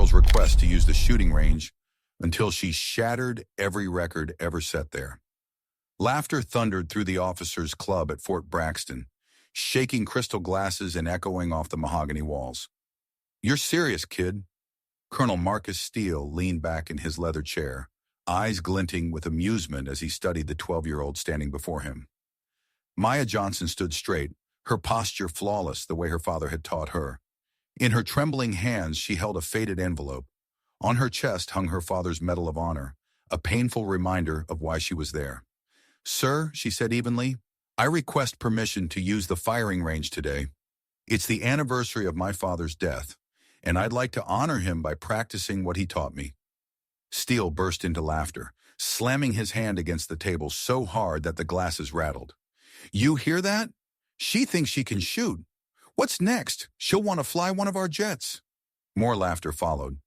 girl's request to use the shooting range until she shattered every record ever set there. Laughter thundered through the officers' club at Fort Braxton, shaking crystal glasses and echoing off the mahogany walls. "You're serious, kid." Colonel Marcus Steele leaned back in his leather chair, eyes glinting with amusement as he studied the 12-year-old standing before him. Maya Johnson stood straight, her posture flawless the way her father had taught her. In her trembling hands, she held a faded envelope. On her chest hung her father's Medal of Honor, a painful reminder of why she was there. "Sir," she said evenly, "I request permission to use the firing range today. It's the anniversary of my father's death, and I'd like to honor him by practicing what he taught me." Steele burst into laughter, slamming his hand against the table so hard that the glasses rattled. "You hear that? She thinks she can shoot. What's next? She'll want to fly one of our jets." More laughter followed.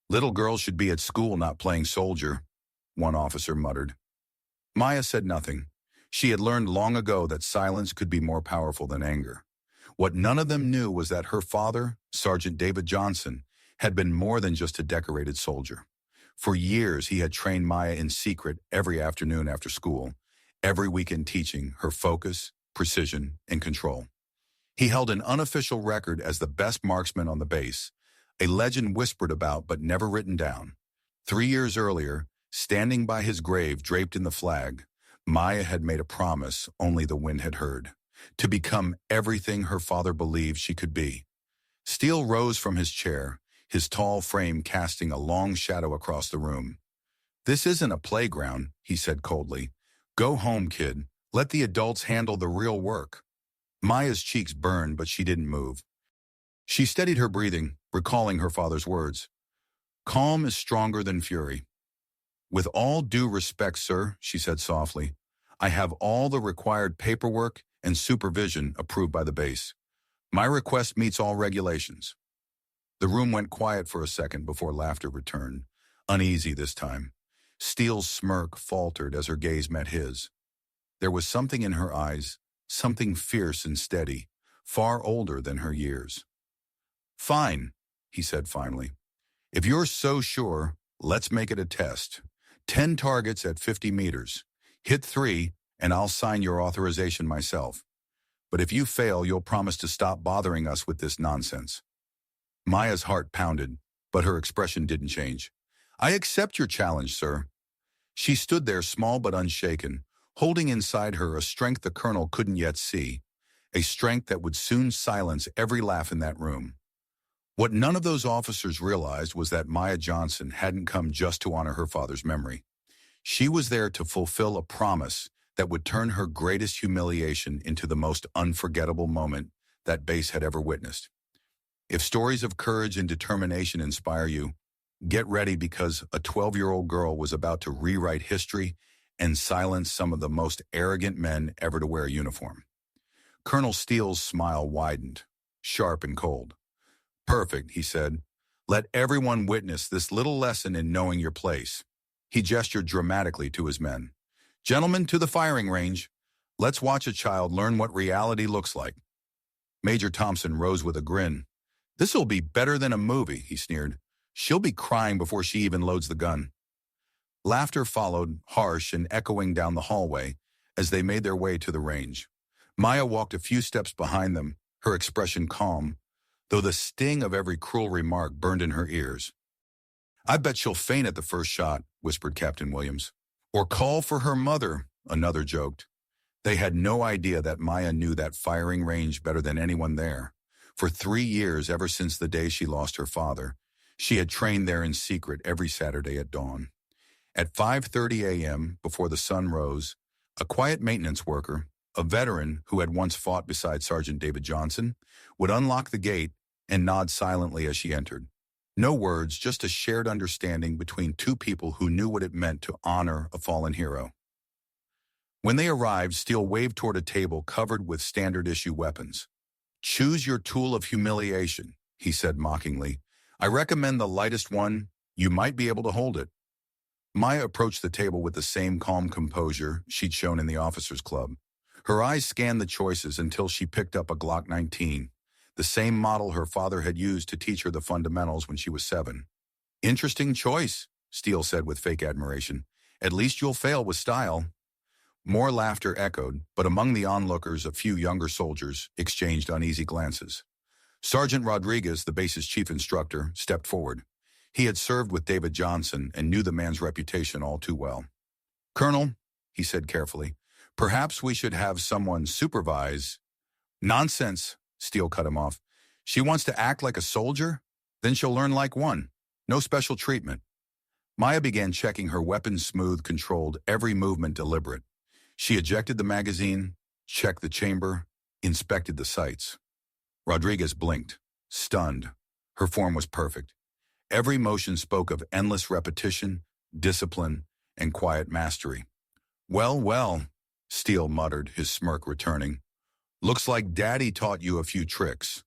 "Little girls should be at school, not playing soldier," one officer muttered. Maya said nothing. She had learned long ago that silence could be more powerful than anger. What none of them knew was that her father, Sergeant David Johnson, had been more than just a decorated soldier. For years, he had trained Maya in secret every afternoon after school, every weekend teaching her focus, precision, and control. He held an unofficial record as the best marksman on the base, a legend whispered about but never written down. 3 years earlier, standing by his grave draped in the flag, Maya had made a promise only the wind had heard, to become everything her father believed she could be. Steele rose from his chair, his tall frame casting a long shadow across the room. "This isn't a playground," he said coldly. "Go home, kid. Let the adults handle the real work." Maya's cheeks burned, but she didn't move. She steadied her breathing, recalling her father's words. "Calm is stronger than fury." "With all due respect, sir," she said softly, "I have all the required paperwork and supervision approved by the base. My request meets all regulations." The room went quiet for a second before laughter returned, uneasy this time. Steele's smirk faltered as her gaze met his. There was something in her eyes, something fierce and steady, far older than her years. "Fine," he said finally. "If you're so sure, let's make it a test. 10 targets at 50 meters. Hit 3, and I'll sign your authorization myself. But if you fail, you'll promise to stop bothering us with this nonsense." Maya's heart pounded, but her expression didn't change. "I accept your challenge, sir." She stood there small but unshaken, holding inside her a strength the colonel couldn't yet see, a strength that would soon silence every laugh in that room. What none of those officers realized was that Maya Johnson hadn't come just to honor her father's memory. She was there to fulfill a promise that would turn her greatest humiliation into the most unforgettable moment that base had ever witnessed. If stories of courage and determination inspire you, get ready because a 12-year-old girl was about to rewrite history and silence some of the most arrogant men ever to wear a uniform. Colonel Steele's smile widened, sharp and cold. "Perfect," he said. "Let everyone witness this little lesson in knowing your place." He gestured dramatically to his men. "Gentlemen, to the firing range. Let's watch a child learn what reality looks like." Major Thompson rose with a grin. "This'll be better than a movie," he sneered. "She'll be crying before she even loads the gun." Laughter followed, harsh and echoing down the hallway, as they made their way to the range. Maya walked a few steps behind them, her expression calm, though the sting of every cruel remark burned in her ears. "I bet she'll faint at the first shot," whispered Captain Williams. "Or call for her mother," another joked. They had no idea that Maya knew that firing range better than anyone there. For 3 years, ever since the day she lost her father, she had trained there in secret every Saturday at dawn. At 5:30 a.m., before the sun rose, a quiet maintenance worker, a veteran who had once fought beside Sergeant David Johnson, would unlock the gate and nod silently as she entered. No words, just a shared understanding between two people who knew what it meant to honor a fallen hero. When they arrived, Steele waved toward a table covered with standard-issue weapons. "Choose your tool of humiliation," he said mockingly. "I recommend the lightest one. You might be able to hold it." Maya approached the table with the same calm composure she'd shown in the officers' club. Her eyes scanned the choices until she picked up a Glock 19, the same model her father had used to teach her the fundamentals when she was 7. Interesting choice, Steele said with fake admiration. At least you'll fail with style. More laughter echoed, but among the onlookers a few younger soldiers exchanged uneasy glances. Sergeant Rodriguez, the base's chief instructor, stepped forward. He had served with David Johnson and knew the man's reputation all too well. "Colonel," he said carefully, "perhaps we should have someone supervise—" "Nonsense," Steele cut him off. "She wants to act like a soldier? Then she'll learn like one. No special treatment." Maya began checking her weapon smooth, controlled, every movement deliberate. She ejected the magazine, checked the chamber, inspected the sights. Rodriguez blinked, stunned. Her form was perfect. Every motion spoke of endless repetition, discipline, and quiet mastery. "Well, well," Steele muttered, his smirk returning. "Looks like Daddy taught you a few tricks,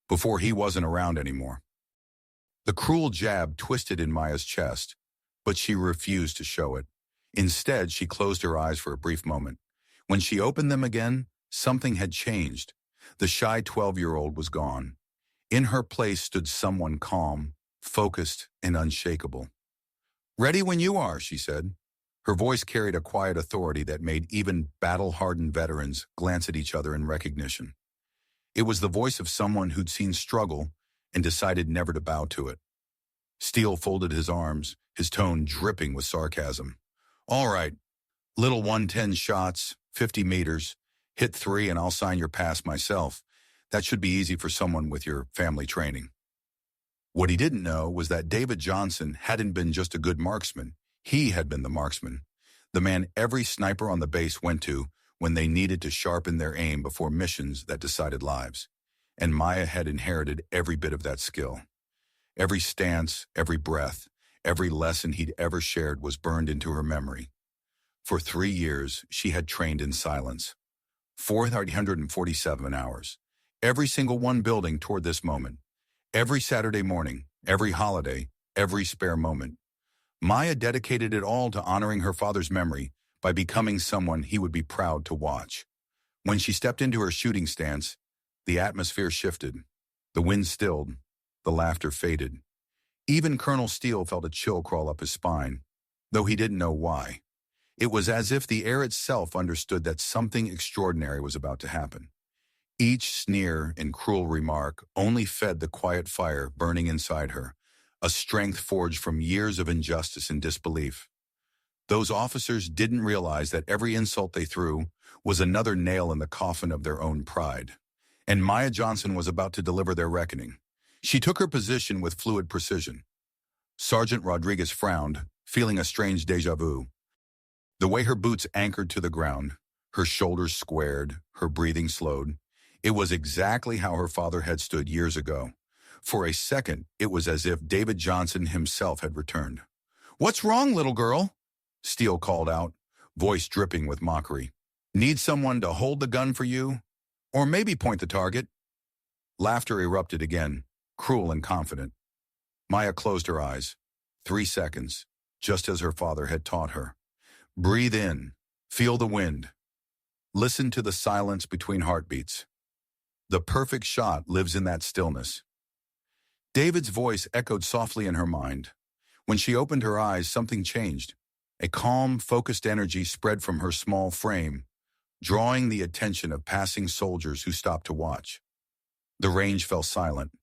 before he wasn't around anymore." The cruel jab twisted in Maya's chest, but she refused to show it. Instead, she closed her eyes for a brief moment. When she opened them again, something had changed. The shy 12-year-old was gone. In her place stood someone calm, focused, and unshakable. "Ready when you are," she said. Her voice carried a quiet authority that made even battle-hardened veterans glance at each other in recognition. It was the voice of someone who'd seen struggle and decided never to bow to it. Steele folded his arms, his tone dripping with sarcasm. "All right, little 110 shots, 50 meters, hit 3 and I'll sign your pass myself. That should be easy for someone with your family training." What he didn't know was that David Johnson hadn't been just a good marksman. He had been the marksman, the man every sniper on the base went to when they needed to sharpen their aim before missions that decided lives. And Maya had inherited every bit of that skill. Every stance, every breath, every lesson he'd ever shared was burned into her memory. For 3 years, she had trained in silence. 447 hours. Every single one building toward this moment. Every Saturday morning, every holiday, every spare moment. Maya dedicated it all to honoring her father's memory by becoming someone he would be proud to watch. When she stepped into her shooting stance, the atmosphere shifted. The wind stilled. The laughter faded. Even Colonel Steele felt a chill crawl up his spine, though he didn't know why. It was as if the air itself understood that something extraordinary was about to happen. Each sneer and cruel remark only fed the quiet fire burning inside her, a strength forged from years of injustice and disbelief. Those officers didn't realize that every insult they threw was another nail in the coffin of their own pride. And Maya Johnson was about to deliver their reckoning. She took her position with fluid precision. Sergeant Rodriguez frowned, feeling a strange déjà vu. The way her boots anchored to the ground, her shoulders squared, her breathing slowed. It was exactly how her father had stood years ago. For a second, it was as if David Johnson himself had returned. "What's wrong, little girl?" Steele called out, voice dripping with mockery. "Need someone to hold the gun for you? Or maybe point the target?" Laughter erupted again, cruel and confident. Maya closed her eyes. 3 seconds, just as her father had taught her. Breathe in, feel the wind. Listen to the silence between heartbeats. The perfect shot lives in that stillness. David's voice echoed softly in her mind. When she opened her eyes, something changed. A calm, focused energy spread from her small frame, drawing the attention of passing soldiers who stopped to watch. The range fell silent.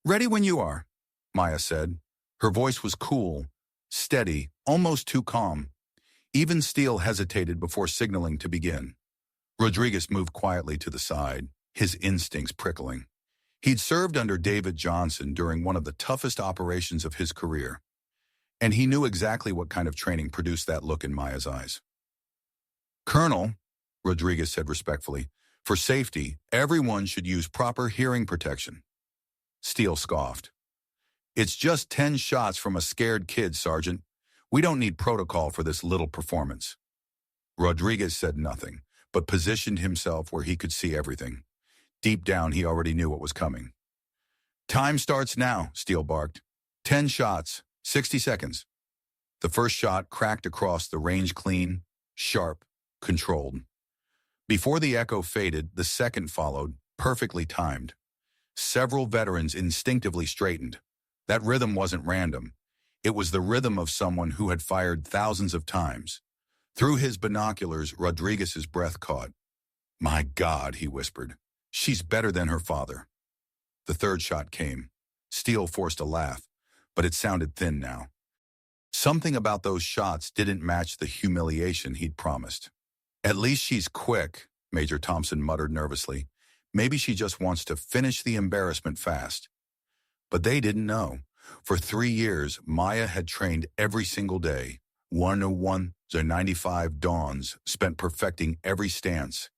"Ready when you are," Maya said. Her voice was cool, steady, almost too calm. Even Steele hesitated before signaling to begin. Rodriguez moved quietly to the side, his instincts prickling. He'd served under David Johnson during one of the toughest operations of his career, and he knew exactly what kind of training produced that look in Maya's eyes. "Colonel," Rodriguez said respectfully, "for safety, everyone should use proper hearing protection." Steele scoffed. "It's just 10 shots from a scared kid, Sergeant. We don't need protocol for this little performance." Rodriguez said nothing, but positioned himself where he could see everything. Deep down, he already knew what was coming. "Time starts now," Steele barked. 10 shots, 60 seconds. The first shot cracked across the range clean, sharp, controlled. Before the echo faded, the second followed, perfectly timed. Several veterans instinctively straightened. That rhythm wasn't random. It was the rhythm of someone who had fired thousands of times. Through his binoculars, Rodriguez's breath caught. "My God," he whispered. "She's better than her father." The third shot came. Steele forced a laugh, but it sounded thin now. Something about those shots didn't match the humiliation he'd promised. "At least she's quick," Major Thompson muttered nervously. "Maybe she just wants to finish the embarrassment fast." But they didn't know. For 3 years, Maya had trained every single day. 101 to 95 dawns spent perfecting every stance,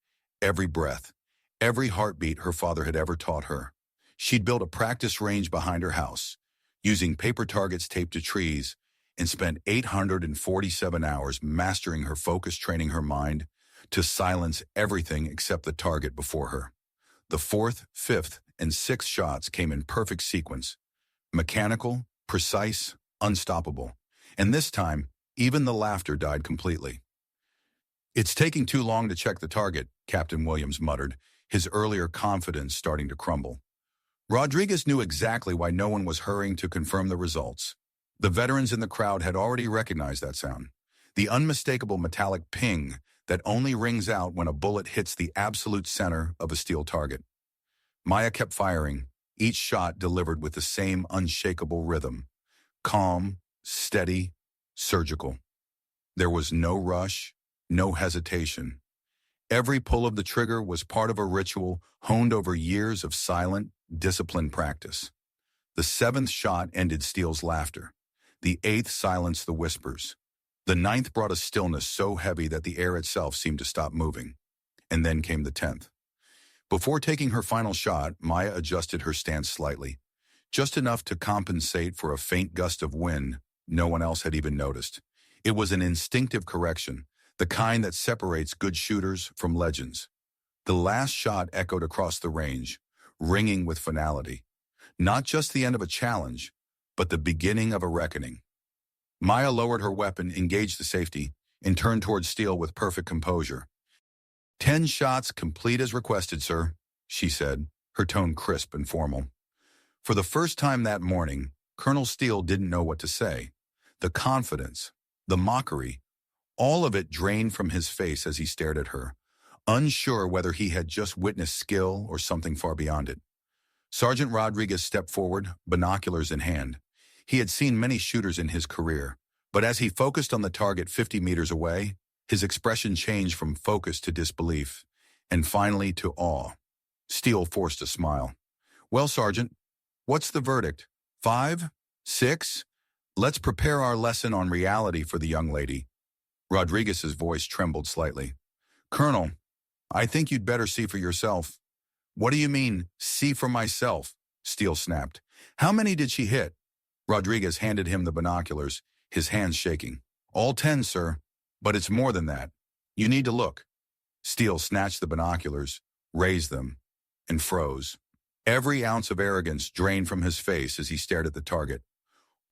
every breath, every heartbeat her father had ever taught her. She'd built a practice range behind her house, using paper targets taped to trees, and spent 847 hours mastering her focus, training her mind to silence everything except the target before her. The fourth, fifth, and sixth shots came in perfect sequence. Mechanical, precise, unstoppable. And this time, even the laughter died completely. "It's taking too long to check the target," Captain Williams muttered, his earlier confidence starting to crumble. Rodriguez knew exactly why no one was hurrying to confirm the results. The veterans in the crowd had already recognized that sound. The unmistakable metallic ping that only rings out when a bullet hits the absolute center of a steel target. Maya kept firing, each shot delivered with the same unshakable rhythm. Calm, steady, surgical. There was no rush, no hesitation. Every pull of the trigger was part of a ritual honed over years of silent, disciplined practice. The seventh shot ended Steele's laughter. The eighth silenced the whispers. The ninth brought a stillness so heavy that the air itself seemed to stop moving. And then came the 10th. Before taking her final shot, Maya adjusted her stance slightly, just enough to compensate for a faint gust of wind no one else had even noticed. It was an instinctive correction, the kind that separates good shooters from legends. The last shot echoed across the range, ringing with finality. Not just the end of a challenge, but the beginning of a reckoning. Maya lowered her weapon, engaged the safety, and turned towards Steele with perfect composure. 10 shots complete as requested, sir," she said, her tone crisp and formal. For the first time that morning, Colonel Steele didn't know what to say. The confidence, the mockery, all of it drained from his face as he stared at her, unsure whether he had just witnessed skill or something far beyond it. Sergeant Rodriguez stepped forward, binoculars in hand. He had seen many shooters in his career, but as he focused on the target 50 meters away, his expression changed from focus to disbelief, and finally to awe. Steele forced a smile. "Well, Sergeant, what's the verdict? 5? 6? Let's prepare our lesson on reality for the young lady." Rodriguez's voice trembled slightly. "Colonel, I think you'd better see for yourself." "What do you mean, see for myself?" Steele snapped. "How many did she hit?" Rodriguez handed him the binoculars, his hands shaking. "All 10, sir. But it's more than that. You need to look." Steele snatched the binoculars, raised them, and froze. Every ounce of arrogance drained from his face as he stared at the target.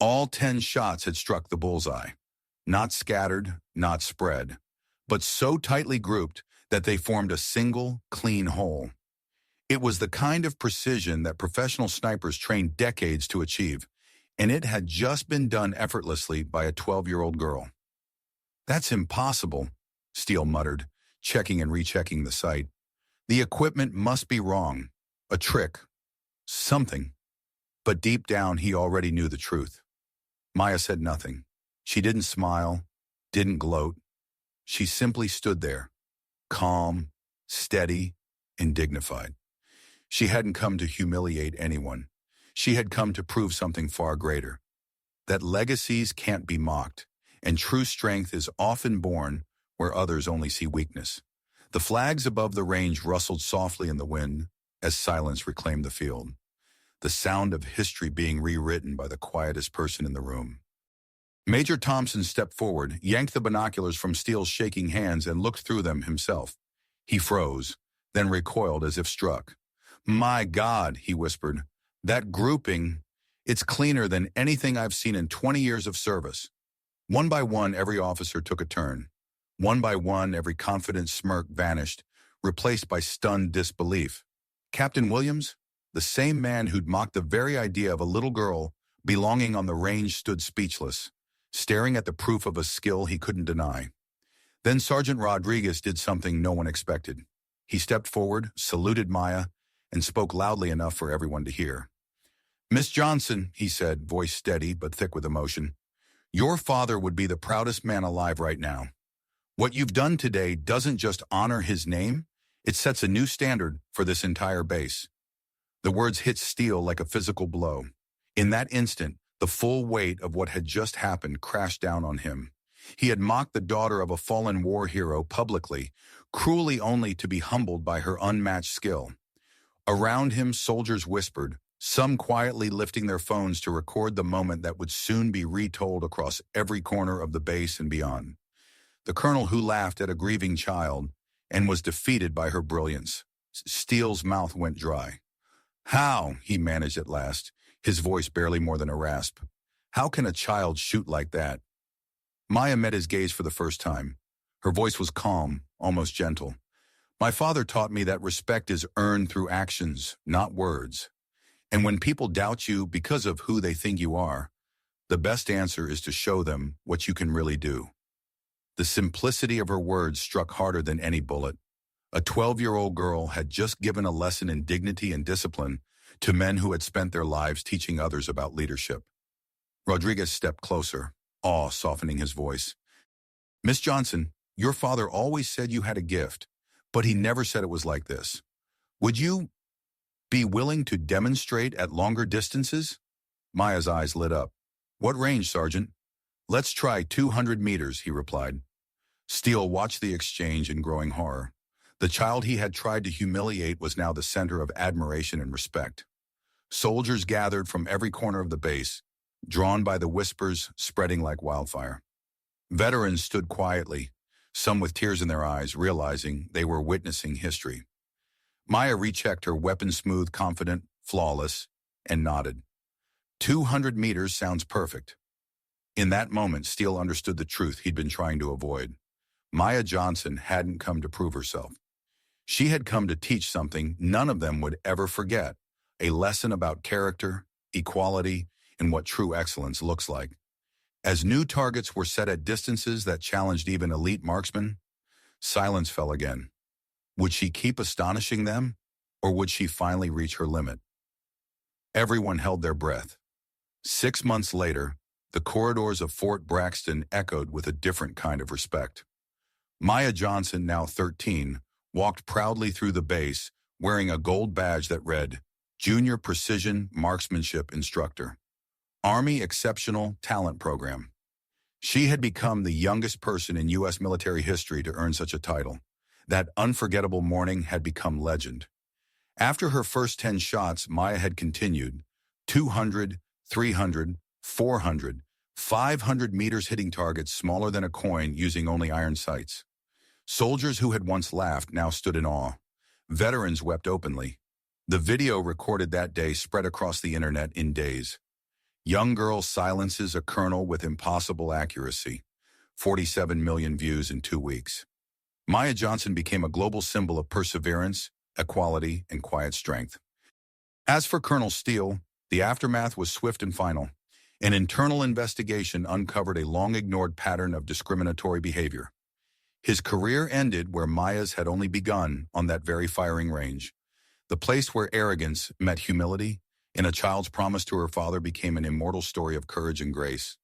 All 10 shots had struck the bullseye. Not scattered, not spread, but so tightly grouped that they formed a single, clean hole. It was the kind of precision that professional snipers trained decades to achieve, and it had just been done effortlessly by a 12-year-old girl. "That's impossible," Steele muttered, checking and rechecking the sight. "The equipment must be wrong. A trick. Something." But deep down, he already knew the truth. Maya said nothing. She didn't smile, didn't gloat. She simply stood there, calm, steady, and dignified. She hadn't come to humiliate anyone. She had come to prove something far greater. That legacies can't be mocked, and true strength is often born where others only see weakness. The flags above the range rustled softly in the wind as silence reclaimed the field. The sound of history being rewritten by the quietest person in the room. Major Thompson stepped forward, yanked the binoculars from Steele's shaking hands, and looked through them himself. He froze, then recoiled as if struck. "My God," he whispered, "that grouping, it's cleaner than anything I've seen in 20 years of service." One by one, every officer took a turn. One by one, every confident smirk vanished, replaced by stunned disbelief. "Captain Williams?" the same man who'd mocked the very idea of a little girl belonging on the range, stood speechless, staring at the proof of a skill he couldn't deny. Then Sergeant Rodriguez did something no one expected. He stepped forward, saluted Maya, and spoke loudly enough for everyone to hear. "Miss Johnson," he said, voice steady but thick with emotion, "your father would be the proudest man alive right now. What you've done today doesn't just honor his name, it sets a new standard for this entire base." The words hit Steele like a physical blow. In that instant, the full weight of what had just happened crashed down on him. He had mocked the daughter of a fallen war hero publicly, cruelly, only to be humbled by her unmatched skill. Around him, soldiers whispered, some quietly lifting their phones to record the moment that would soon be retold across every corner of the base and beyond. The colonel who laughed at a grieving child and was defeated by her brilliance. Steele's mouth went dry. "How?" he managed at last, his voice barely more than a rasp. "How can a child shoot like that?" Maya met his gaze for the first time. Her voice was calm, almost gentle. "My father taught me that respect is earned through actions, not words. And when people doubt you because of who they think you are, the best answer is to show them what you can really do." The simplicity of her words struck harder than any bullet. A 12-year-old girl had just given a lesson in dignity and discipline to men who had spent their lives teaching others about leadership. Rodriguez stepped closer, awe softening his voice. "Miss Johnson, your father always said you had a gift, but he never said it was like this. Would you be willing to demonstrate at longer distances?" Maya's eyes lit up. "What range, Sergeant?" "Let's try 200 meters, he replied. Steele watched the exchange in growing horror. The child he had tried to humiliate was now the center of admiration and respect. Soldiers gathered from every corner of the base, drawn by the whispers spreading like wildfire. Veterans stood quietly, some with tears in their eyes, realizing they were witnessing history. Maya rechecked her weapon smooth, confident, flawless, and nodded. 200 meters sounds perfect. In that moment, Steele understood the truth he'd been trying to avoid. Maya Johnson hadn't come to prove herself. She had come to teach something none of them would ever forget, a lesson about character, equality, and what true excellence looks like. As new targets were set at distances that challenged even elite marksmen, silence fell again. Would she keep astonishing them, or would she finally reach her limit? Everyone held their breath. 6 months later, the corridors of Fort Braxton echoed with a different kind of respect. Maya Johnson, now 13, walked proudly through the base, wearing a gold badge that read, Junior Precision Marksmanship Instructor, Army Exceptional Talent Program. She had become the youngest person in U.S. military history to earn such a title. That unforgettable morning had become legend. After her first 10 shots, Maya had continued, 200, 300, 400, 500 meters, hitting targets smaller than a coin using only iron sights. Soldiers who had once laughed now stood in awe. Veterans wept openly. The video recorded that day spread across the internet in days. Young girl silences a colonel with impossible accuracy. 47 million views in 2 weeks. Maya Johnson became a global symbol of perseverance, equality, and quiet strength. As for Colonel Steele, the aftermath was swift and final. An internal investigation uncovered a long-ignored pattern of discriminatory behavior. His career ended where Maya's had only begun, on that very firing range. The place where arrogance met humility, and a child's promise to her father became an immortal story of courage and grace.